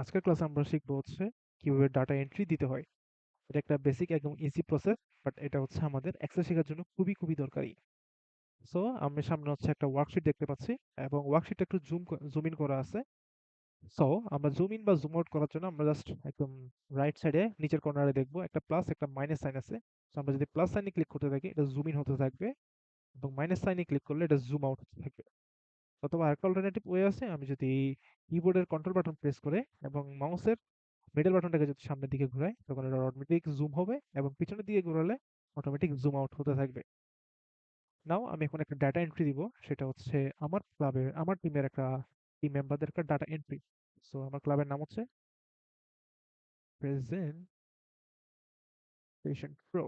আজকের ক্লাসে আমরা শিখবো হচ্ছে কিভাবে ডাটা এন্ট্রি দিতে হয়। এটা একটা বেসিক একদম ইজি প্রসেস, বাট এটা হচ্ছে আমাদের এক্সেল শেখার জন্য খুবই খুবই দরকারি। সো আমি সামনে হচ্ছে একটা ওয়ার্কশিট দেখতে পাচ্ছি এবং ওয়ার্কশিটটা একটু জুম ইন করা আছে। সো আমরা জুম ইন বা জুম আউট করার জন্য আমরা জাস্ট একদম রাইট সাইডে নিচের কর্নারে দেখবো একটা প্লাস একটা মাইনাস সাইন আছে। সো আমরা যদি প্লাস সাইনে ক্লিক করতে থাকি এটা জুম ইন হতে থাকবে, এবং মাইনাস সাইনে ক্লিক করলে এটা জুম আউট হতে থাকবে। অথবা আরেকটা অল্টারনেটিভ ওয়ে আছে, আমি যদি কিবোর্ডের কন্ট্রোল বাটন প্রেস করে এবং মাউসের মিডল বাটনটাকে যদি সামনের দিকে ঘোরাই তখন এটা অটোমেটিক জুম হবে, এবং পিছনের দিকে ঘোরালে অটোমেটিক জুম আউট হতে থাকবে। নাও আমি এখন একটা ডাটা এন্ট্রি দিব, সেটা হচ্ছে আমার ক্লাবের আমার টিমের একটা টিম মেম্বারদের একটা ডাটা এন্ট্রি। সো আমার ক্লাবের নাম হচ্ছে প্রেজেন্টেশন প্রো।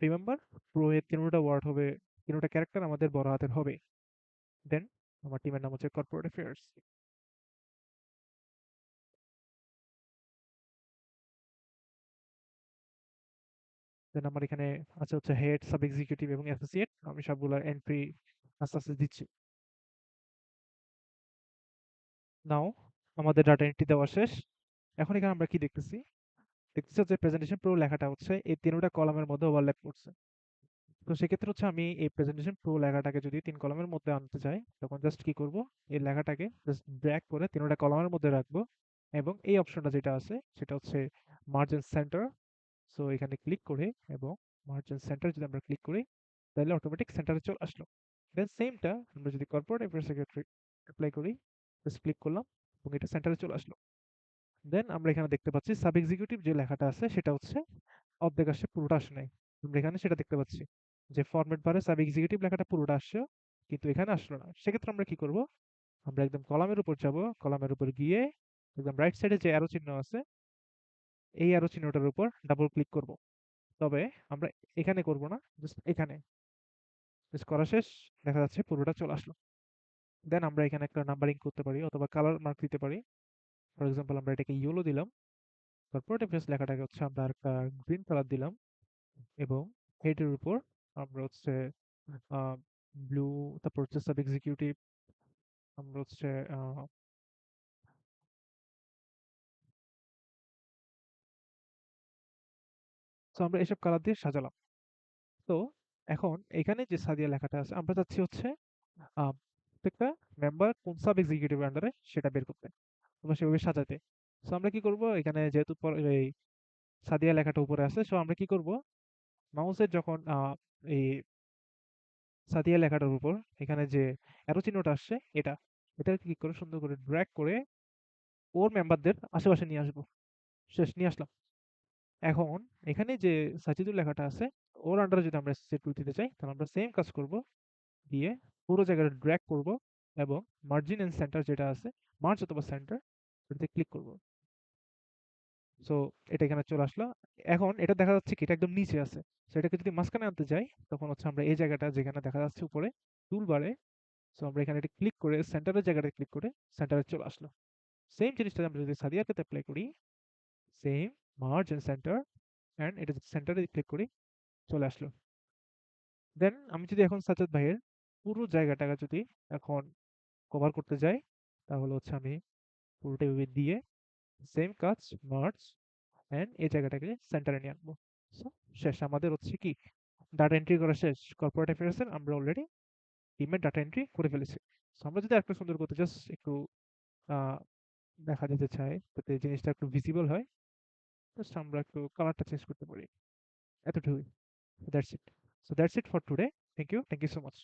রিমেম্বার, প্রো এর তিনটা ওয়ার্ড হবে, তিনটা ক্যারেক্টার আমাদের বড় হাতের হবে। দেন আমার টিমের নাম হচ্ছে কর্পোরেট অ্যাফেয়ার্স। দেন আমার এখানে আছে হচ্ছে হেড, সাব এক্সিকিউটিভ এবং অ্যাসোসিয়েট। আমি সবগুলো এন্ট্রি আস্তে আস্তে দিচ্ছি। নাও আমাদের ডাটা এন্ট্রি দেওয়া শেষ। এখন এখানে আমরা কি দেখতেছি? দেখতেছি হচ্ছে প্রেজেন্টেশন প্রো লেখাটা হচ্ছে এই তিনটা কলামের মধ্যে ওভারল্যাপ করছে। তো সেক্ষেত্রে হচ্ছে আমি এই প্রেজেন্টেশন প্রো লেখাটাকে যদি তিন কলামের মধ্যে আনতে চাই তখন জাস্ট কি করব, এই লেখাটাকে জাস্ট ড্র্যাগ করে তিনটা কলামের মধ্যে রাখবো, এবং এই অপশনটা যেটা আছে সেটা হচ্ছে মার্জিন সেন্টার। সো এখানে ক্লিক করে এবং মার্জিন সেন্টার যদি আমরা ক্লিক করি তাহলে অটোমেটিক সেন্টারে চলে আসলো। দেন সেমটা আমরা যদি কর্পোরেট অ্যাফেয়ার্স সেক্রেটারি অ্যাপ্লাই করি, জাস্ট ক্লিক করলাম এবং এটা সেন্টারে চলে আসলো। দেন আমরা এখানে দেখতে পাচ্ছি সাব এক্সিকিউটিভ যে লেখাটা আছে সেটা হচ্ছে অর্ধেক আসছে, পুরোটা আসে নাই। আমরা এখানে সেটা দেখতে পাচ্ছি যে ফরম্যাট বারে সাব এক্সিকিউটিভ লেখাটা পুরোটা আসছে, কিন্তু এখানে আসলো না। সেক্ষেত্রে আমরা কি করব, আমরা একদম কলামের উপর যাব, কলামের উপর গিয়ে একদম রাইট সাইডে যে অ্যারো চিহ্ন আছে এই অ্যারো চিহ্নটার উপর ডাবল ক্লিক করব। তবে আমরা এখানে করব না, জাস্ট এখানে জাস্ট করা শেষ, দেখা যাচ্ছে পুরোটা চলে আসলো। দেন আমরা এখানে একটা নাম্বারিং করতে পারি অথবা কালার মার্ক দিতে পারি। ফর এক্সাম্পল আমরা এটাকে ইয়েলো দিলাম, কর্পোরেট অ্যাফেয়ার্স লেখাটাকে হচ্ছে আমরা একটা গ্রিন কালার দিলাম, এবং হেডের উপর আমরা হচ্ছে ব্লু, তারপর হচ্ছে সাব এক্সিকিউটিভ আমরা হচ্ছে তো আমরা এসব কালার দিয়ে সাজালাম। তো এখন এখানে যে সাদিয়া লেখাটা আছে আমরা চাচ্ছি হচ্ছে প্রত্যেকটা মেম্বার কোন সাব এক্সিকিউটিভ আন্ডারে সেটা বের করতে, আমরা সেভাবে সাজাতে। সো আমরা কি করব, এখানে যেহেতু এই সাদিয়া লেখাটা উপরে আছে, সো আমরা কি করব, মাউসের যখন এই সাদিয়া লেখাটার উপর এখানে যে অ্যারো চিহ্নটা আসছে এটা ক্লিক করে সুন্দর করে ড্র্যাগ করে ওর মেম্বারদের আশেপাশে নিয়ে আসবো। শেষ, নিয়ে আসলাম। এখন এখানে যে সাজিদুল লেখাটা আছে ওর আন্ডারে যদি আমরা সেট দিতে চাই তাহলে আমরা সেম কাজ করব, দিয়ে পুরো জায়গাটা ড্র্যাগ করব এবং মার্জিন এন্ড সেন্টার যেটা আছে, মার্জ অথবা সেন্টার, এটাতে ক্লিক করব। সো এটা এখানে চলে আসলো। এখন এটা দেখা যাচ্ছে কি এটা একদম নিচে আছে। সো এটাকে যদি মাঝখানে আনতে যাই তখন হচ্ছে আমরা এই জায়গাটা যেখানে দেখা যাচ্ছে উপরে টুল বারে, সো আমরা এখানে এটা ক্লিক করে সেন্টারের জায়গাটা ক্লিক করে সেন্টারে চলে আসলো। সেম জিনিসটা আমরা যদি সাদিয়ার ক্ষেত্রে অ্যাপ্লাই করি, same merge and centre, and এটা যদি সেন্টারে ক্লিক করি চলে আসলো। দেন আমি যদি এখন সাজ্জাদ ভাইয়ের পুরো জায়গাটাকে যদি এখন কভার করতে যাই তাহলে হচ্ছে আমি পুরোটা এভাবে দিয়ে সেম কাজ, মার্জ এন্ড এই জায়গাটাকে সেন্টারে নিয়ে আনবো। So, শেষ, আমাদের হচ্ছে কি ডাটা এন্ট্রি করা শেষ। কর্পোরেট অ্যাফেয়ার্স এর আমরা অলরেডি টিমের ডাটা এন্ট্রি করে ফেলেছি। So, আমরা যদি আরেকটু সুন্দর করতে জাস্ট একটু আহ, দেখা যেতে চাই যাতে জিনিসটা একটু ভিজিবল হয়, জাস্ট আমরা একটু কালারটা চেঞ্জ করতে পারি, এতটুকুই। That's it. So that's it for today. Thank you so much.